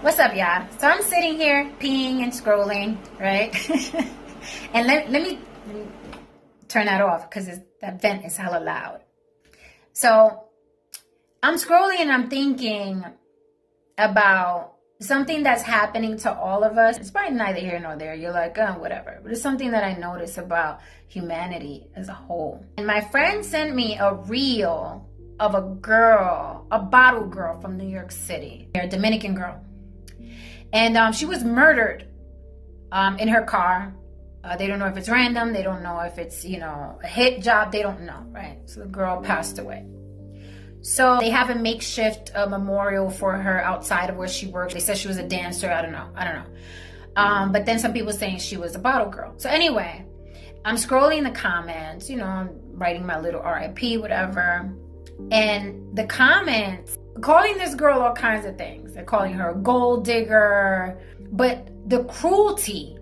What's up, y'all? So I'm sitting here peeing and scrolling, right? And let me turn that off because that vent is hella loud. So I'm scrolling and I'm thinking about something that's happening to all of us. It's probably neither here nor there. You're like, oh, whatever. But it's something that I notice about humanity as a whole. And my friend sent me a reel of a girl, a bottle girl from New York City, a Dominican girl. And she was murdered in her car. They don't know if it's random. They don't know if it's, a hit job. They don't know, right? So the girl passed away. So they have a makeshift memorial for her outside of where she works. They said she was a dancer. I don't know. But then some people saying she was a bottle girl. So anyway, I'm scrolling the comments, I'm writing my little RIP, whatever. And the comments calling this girl all kinds of things. They're calling her a gold digger. But the cruelty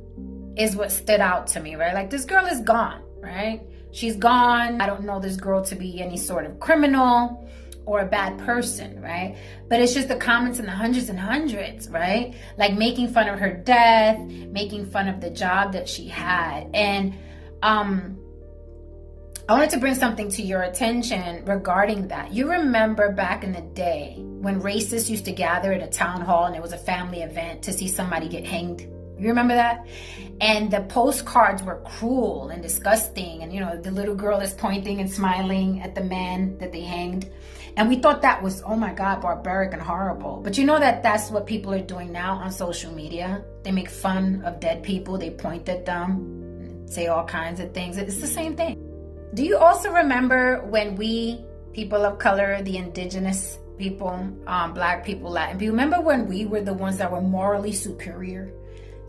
is what stood out to me, right? Like, this girl is gone, right? She's gone. I don't know this girl to be any sort of criminal or a bad person, right? But it's just the comments in the hundreds and hundreds, right? Like making fun of her death, making fun of the job that she had. And I wanted to bring something to your attention regarding that. You remember back in the day when racists used to gather at a town hall and it was a family event to see somebody get hanged? You remember that? And the postcards were cruel and disgusting. And, the little girl is pointing and smiling at the man that they hanged. And we thought that was, oh my God, barbaric and horrible. But you know that's what people are doing now on social media. They make fun of dead people. They point at them, say all kinds of things. It's the same thing. Do you also remember when we, people of color, the indigenous people, Black people, Latin people, remember when we were the ones that were morally superior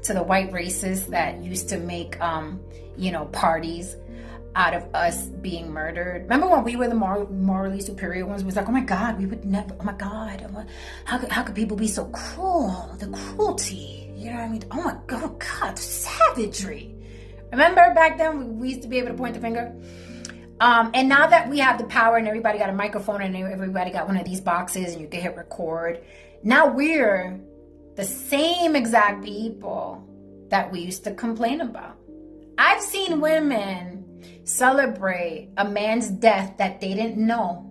to the white races that used to make, parties out of us being murdered? Remember when we were the morally superior ones? It was like, oh my God, we would never, oh my God, how could people be so cruel? The cruelty, you know what I mean? Oh my God, savagery. Remember back then we used to be able to point the finger? And now that we have the power and everybody got a microphone and everybody got one of these boxes and you can hit record, now we're the same exact people that we used to complain about. I've seen women celebrate a man's death that they didn't know,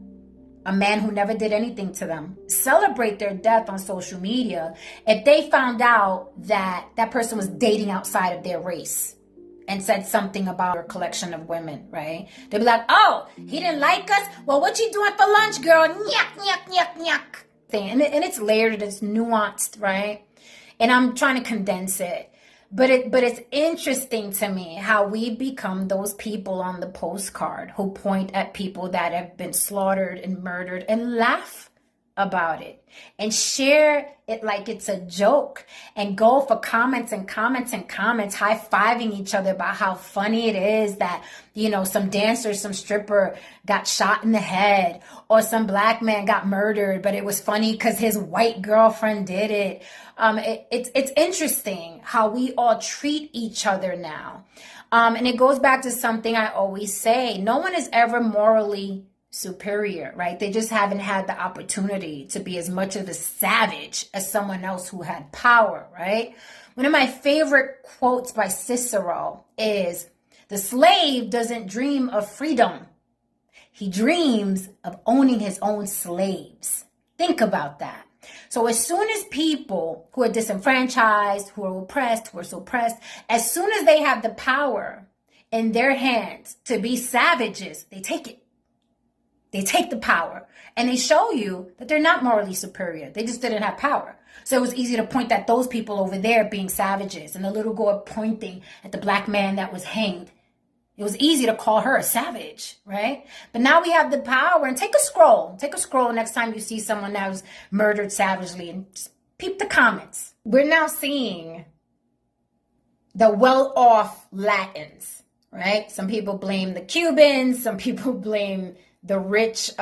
a man who never did anything to them, celebrate their death on social media if they found out that that person was dating outside of their race and said something about a collection of women, right? They'd be like, oh, he didn't like us? Well, what you doing for lunch, girl? Nyak, nyak, nyak, nyak. And it's layered, it's nuanced, right? And I'm trying to condense it. But it's interesting to me how we become those people on the postcard who point at people that have been slaughtered and murdered and laugh about it and share it like it's a joke and go for comments and comments and comments, high-fiving each other about how funny it is that, some dancer, some stripper got shot in the head, or some Black man got murdered, but it was funny because his white girlfriend did it. It's interesting how we all treat each other now. And it goes back to something I always say. No one is ever morally superior, right? They just haven't had the opportunity to be as much of a savage as someone else who had power, right? One of my favorite quotes by Cicero is, the slave doesn't dream of freedom. He dreams of owning his own slaves. Think about that. So as soon as people who are disenfranchised, who are oppressed, who are suppressed, as soon as they have the power in their hands to be savages, they take it. They take the power and they show you that they're not morally superior. They just didn't have power. So it was easy to point at those people over there being savages and the little girl pointing at the Black man that was hanged. It was easy to call her a savage, right? But now we have the power. And take a scroll. Take a scroll next time you see someone that was murdered savagely and just peep the comments. We're now seeing the well-off Latins, right? Some people blame the Cubans. Some people blame the rich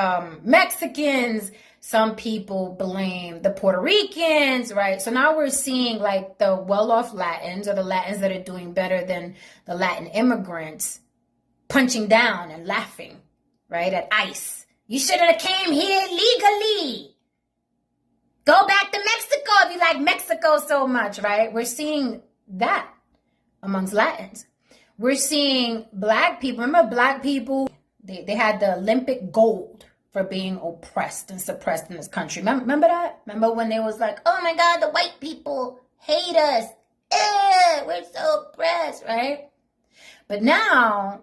Mexicans. Some people blame the Puerto Ricans, right? So now we're seeing like the well-off Latins, or the Latins that are doing better than the Latin immigrants, punching down and laughing, right, at ICE. You shouldn't have came here legally. Go back to Mexico if you like Mexico. so much, right? We're seeing that amongst Latins. We're seeing black people. Remember black people? They had the Olympic gold for being oppressed and suppressed in this country. Remember that? Remember when they was like, oh my God, the white people hate us. We're so oppressed, right? But now,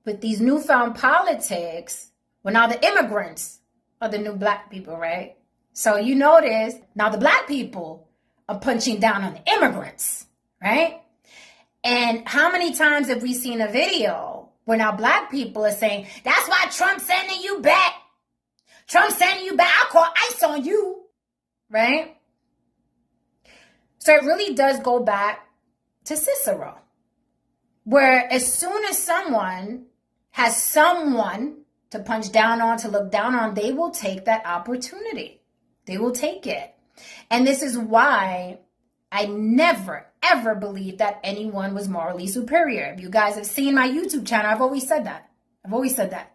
with these newfound politics, well, now the immigrants are the new black people, right? So you notice now the black people are punching down on the immigrants, right? And how many times have we seen a video where now black people are saying, that's why Trump's sending you back. Trump's sending you back. I'll call ICE on you, right? So it really does go back to Cicero, where as soon as someone has someone to punch down on, to look down on, they will take that opportunity. They will take it. And this is why I never, ever believed that anyone was morally superior. If you guys have seen my YouTube channel, I've always said that.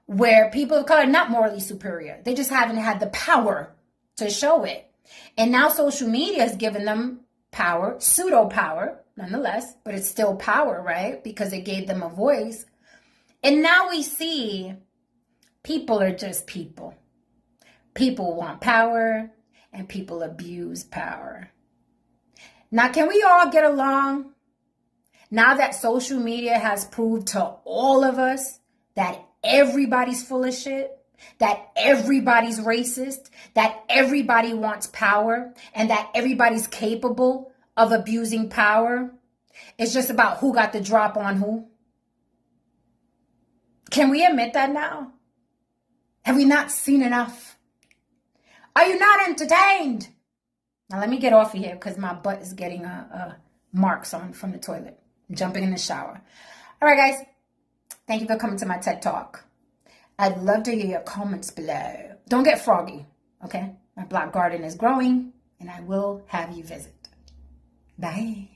Where people of color are not morally superior. They just haven't had the power to show it. And now social media has given them power, pseudo power, nonetheless, but it's still power, right? Because it gave them a voice. And now we see people are just people. People want power and people abuse power. Now, can we all get along? Now that social media has proved to all of us that everybody's full of shit, that everybody's racist, that everybody wants power, and that everybody's capable of abusing power. It's just about who got the drop on who. Can we admit that now? Have we not seen enough? Are you not entertained? Now let me get off of here because my butt is getting marks on from the toilet. I'm jumping in the shower. All right, guys. Thank you for coming to my TED Talk. I'd love to hear your comments below. Don't get froggy, okay? My black garden is growing, and I will have you visit. Bye.